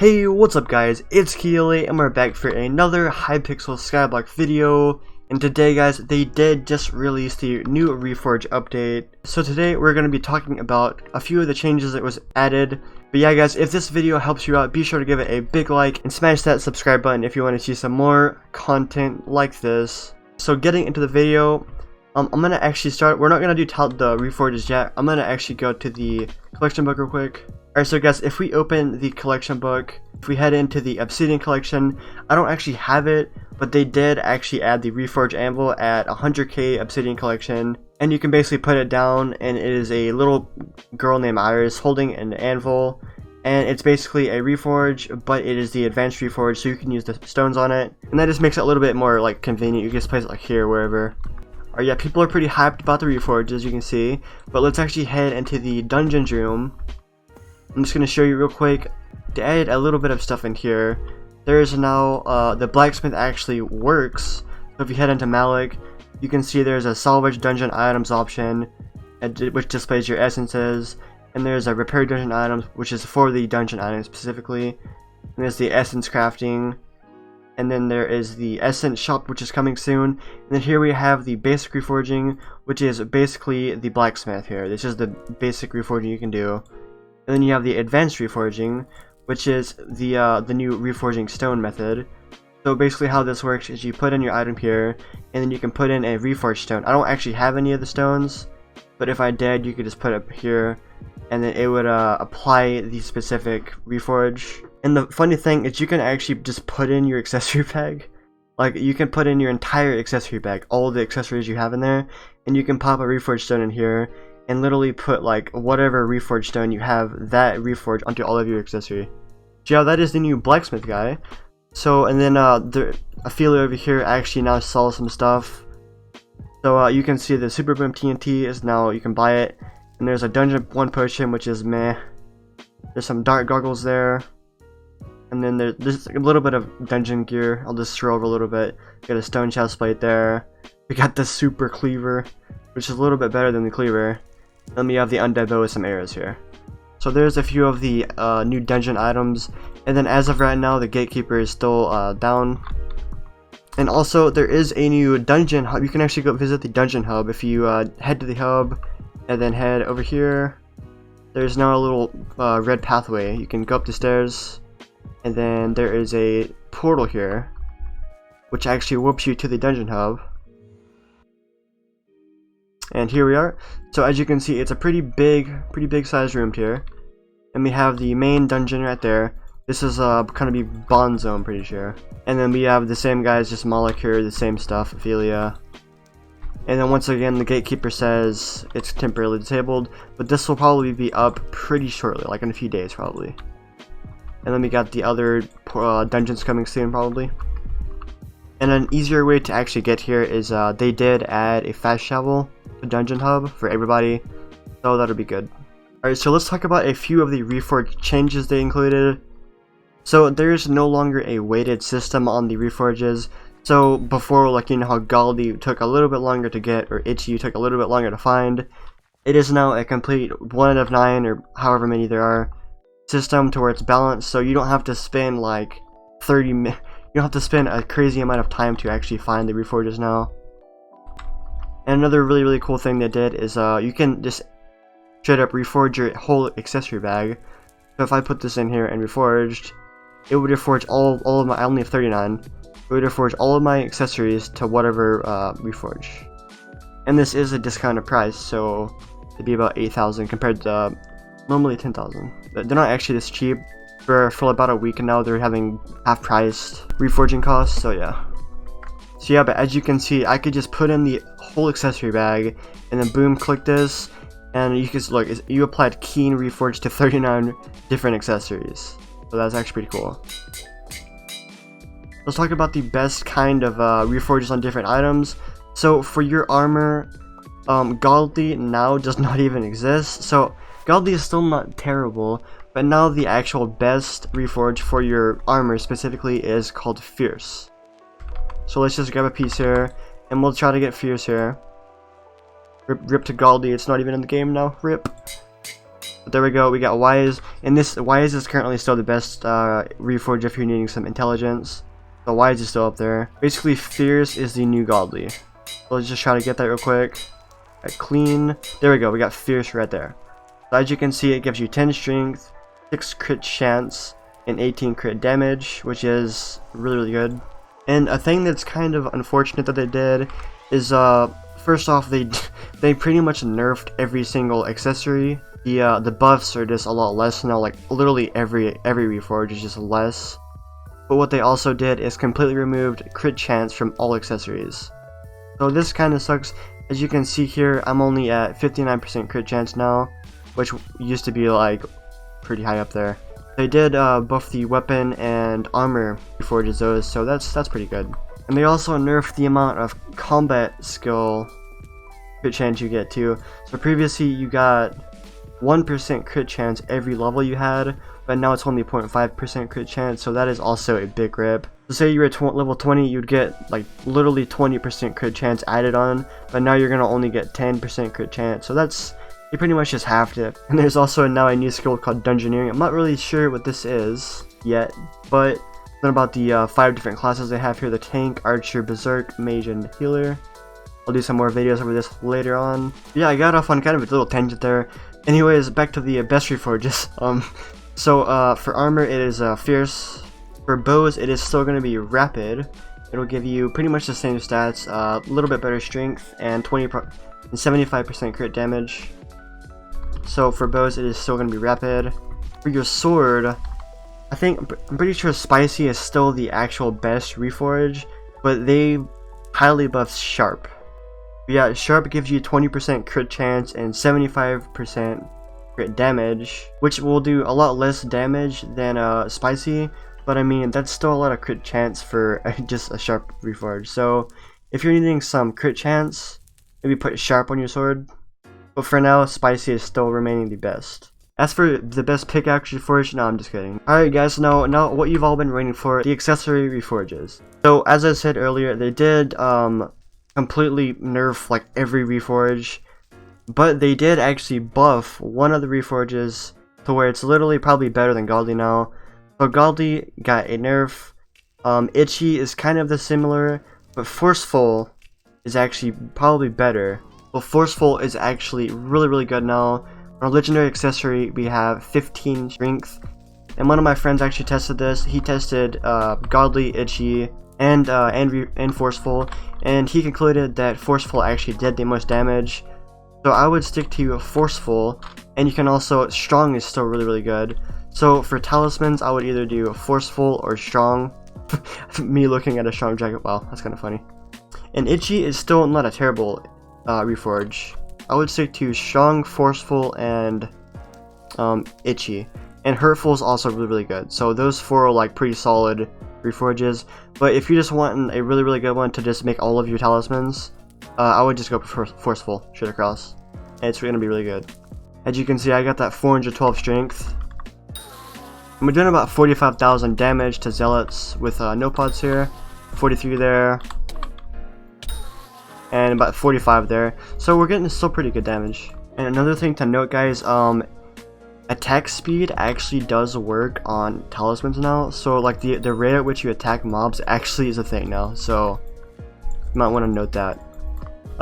Hey, what's up guys, it's Keely and we're back for another Hypixel Skyblock video. And today guys, they did just release the new Reforge update. So today we're going to be talking about a few of the changes that was added. But yeah guys, if this video helps you out, be sure to give it a big like and smash that subscribe button if you want to see some more content like this. So getting into the video, I'm going to actually start, we're not going to do the Reforges yet, I'm going to actually go to the collection book real quick. Alright, so guys, if we open the collection book, if we head into the Obsidian collection, I don't actually have it, but they did actually add the Reforge Anvil at 100k Obsidian collection, and you can basically put it down, and it is a little girl named Iris holding an anvil, and it's basically a Reforge, but it is the advanced Reforge, so you can use the stones on it, and that just makes it a little bit more like convenient. You can just place it like here, wherever. Alright, yeah, people are pretty hyped about the Reforge, as you can see, but let's actually head into the dungeons room. I'm just going to show you real quick. They added a little bit of stuff in here. There is now, the blacksmith actually works. So if you head into Malik, you can see there's a salvage dungeon items option, which displays your essences. And there's a repair dungeon items, which is for the dungeon items specifically. And there's the essence crafting. And then there is the essence shop, which is coming soon. And then here we have the basic reforging, which is basically the blacksmith here. This is the basic reforging you can do. And then you have the advanced reforging, which is the new reforging stone method. So basically how this works is you put in your item here, and then you can put in a reforged stone. I don't actually have any of the stones, but if I did, you could just put it here, and then it would apply the specific reforge. And the funny thing is you can actually just put in your accessory bag. Like, you can put in your entire accessory bag, all the accessories you have in there, and you can pop a reforged stone in here, and literally put like whatever reforged stone you have, that reforge onto all of your accessory. So yeah, that is the new blacksmith guy. So, and then the Ophelia over here actually now sells some stuff. So you can see the Super Boom TNT is now, you can buy it. And there's a Dungeon 1 potion, which is meh. There's some dark goggles there. And then there's a little bit of dungeon gear. I'll just scroll over a little bit. Got a stone chest plate there. We got the super cleaver, which is a little bit better than the cleaver. Then we have the undead bow with some arrows here. So there's a few of the new dungeon items, and then as of right now the gatekeeper is still down. And also there is a new dungeon hub. You can actually go visit the dungeon hub if you head to the hub and then head over here. There's now a little red pathway. You can go up the stairs, and then there is a portal here which actually warps you to the dungeon hub. And here we are. So as you can see, it's a pretty big sized room here. And we have the main dungeon right there. This is gonna be Bonzo, I'm pretty sure. And then we have the same guys, just Moloch here, the same stuff, Ophelia. And then once again, the gatekeeper says it's temporarily disabled, but this will probably be up pretty shortly, like in a few days probably. And then we got the other dungeons coming soon probably. And an easier way to actually get here is they did add a fast travel to Dungeon Hub for everybody, so that'll be good. Alright, so let's talk about a few of the Reforge changes they included. So there's no longer a weighted system on the Reforges. So before, like, you know how Galdi took a little bit longer to get, or Itchy took a little bit longer to find, it is now a complete 1 out of 9 or however many there are system to where it's balanced, so you don't have to spend like 30 minutes. You don't have to spend a crazy amount of time to actually find the Reforges now. And another really cool thing they did is you can just straight up reforge your whole accessory bag. So if I put this in here and reforged, it would reforge all of my, I only have 39. It would reforge all of my accessories to whatever reforge. And this is a discounted price, so it'd be about 8,000 compared to normally 10,000. But they're not actually this cheap. For about a week now, they're having half-priced reforging costs, so yeah. So yeah, but as you can see, I could just put in the whole accessory bag, and then boom, click this, and you can look, you applied Keen Reforge to 39 different accessories. So that's actually pretty cool. Let's talk about the best kind of reforges on different items. So for your armor, Galdi now does not even exist. So Galdi is still not terrible, but now the actual best reforge for your armor specifically is called Fierce. So let's just grab a piece here, and we'll try to get Fierce here. Rip to Galdi, it's not even in the game now, rip. But there we go, we got Wise, and this Wise is currently still the best Reforge if you're needing some intelligence. So Wise is still up there. Basically, Fierce is the new Godly. So let's just try to get that real quick. Clean. There we go, we got Fierce right there. So as you can see, it gives you 10 strength, 6 crit chance, and 18 crit damage, which is really good. And a thing that's kind of unfortunate that they did is, first off, they pretty much nerfed every single accessory. The buffs are just a lot less now, like literally every Reforge is just less. But what they also did is completely removed crit chance from all accessories. So this kind of sucks. As you can see here, I'm only at 59% crit chance now, which used to be like pretty high up there. They did buff the weapon and armor reforges those, so that's pretty good. And they also nerfed the amount of combat skill crit chance you get too. So previously you got 1% crit chance every level you had, but now it's only 0.5% crit chance, so that is also a big rip. So say you were at level 20, you'd get like literally 20% crit chance added on, but now you're gonna only get 10% crit chance, so you pretty much just halved it. And there's also now a new skill called Dungeoneering. I'm not really sure what this is yet, but then about the 5 different classes they have here: the Tank, Archer, Berserk, Mage, and Healer. I'll do some more videos over this later on. Yeah, I got off on kind of a little tangent there. Anyways, back to the best reforges. So for armor it is Fierce. For bows it is still going to be Rapid. It'll give you pretty much the same stats, a little bit better strength, and 75% crit damage. So for bows it is still going to be Rapid. For your sword, I'm pretty sure Spicy is still the actual best reforge, but they highly buffed Sharp. Yeah, Sharp gives you 20% crit chance and 75% crit damage, which will do a lot less damage than Spicy, but I mean that's still a lot of crit chance for just a Sharp reforge. So if you're needing some crit chance, maybe put Sharp on your sword. But for now, Spicy is still remaining the best. As for the best pickaxe reforge, no, I'm just kidding. Alright guys, now what you've all been waiting for, the accessory reforges. So as I said earlier, they did completely nerf like every reforge, but they did actually buff one of the reforges to where it's literally probably better than Godly now. So Godly got a nerf. Itchy is kind of the similar, but Forceful is actually probably better. Well, Forceful is actually really good now. On our legendary accessory, we have 15 strength, and one of my friends actually tested this. He tested Godly, Itchy, and Forceful, and he concluded that Forceful actually did the most damage. So I would stick to Forceful, and you can also Strong is still really good. So for talismans, I would either do Forceful or Strong. Me looking at a Strong jacket, wow, that's kind of funny. And Itchy is still not a terrible reforge. I would stick to Strong, Forceful, and Itchy. And Hurtful is also really good. So those four are like pretty solid reforges. But if you just want a really good one to just make all of your talismans, I would just go for Forceful straight across. And it's going to be really good. As you can see, I got that 412 strength. And we're doing about 45,000 damage to Zealots with no pods here. 43 there. And about 45 there. So we're getting still pretty good damage. And another thing to note, guys, attack speed actually does work on talismans now. So like the rate at which you attack mobs actually is a thing now. So you might want to note that.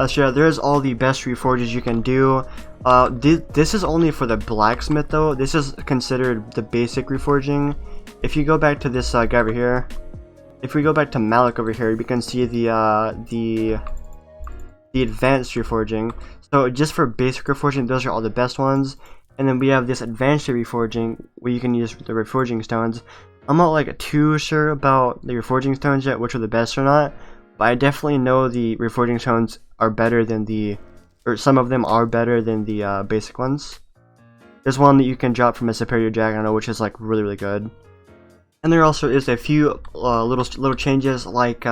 So yeah, there's all the best reforges you can do. This is only for the blacksmith though. This is considered the basic reforging. If you go back to this guy over here, if we go back to Malik over here, we can see the advanced reforging. So just for basic reforging, those are all the best ones. And then we have this advanced reforging where you can use the reforging stones. I'm not like too sure about the reforging stones yet, which are the best or not, but I definitely know the reforging stones are better than or some of them are better than the basic ones. There's one that you can drop from a superior dragon, which is like really good. And there also is a few little changes, like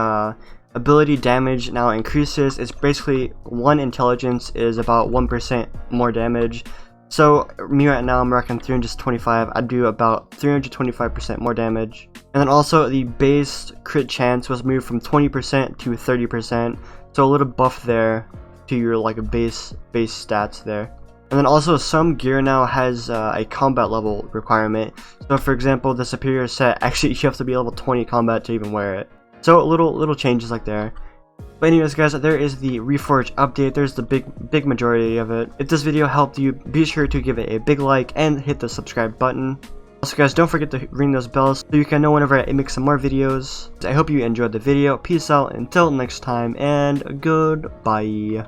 ability damage now increases. It's basically 1 intelligence is about 1% more damage. So me right now, I'm rocking 325. I do about 325% more damage. And then also the base crit chance was moved from 20% to 30%. So a little buff there to your like base stats there. And then also some gear now has a combat level requirement. So for example, the superior set, actually you have to be level 20 combat to even wear it. So little changes like there. But anyways guys, there is the Reforge update. There's the big majority of it. If this video helped you, be sure to give it a big like and hit the subscribe button. Also guys, don't forget to ring those bells so you can know whenever I make some more videos. I hope you enjoyed the video. Peace out until next time, and goodbye.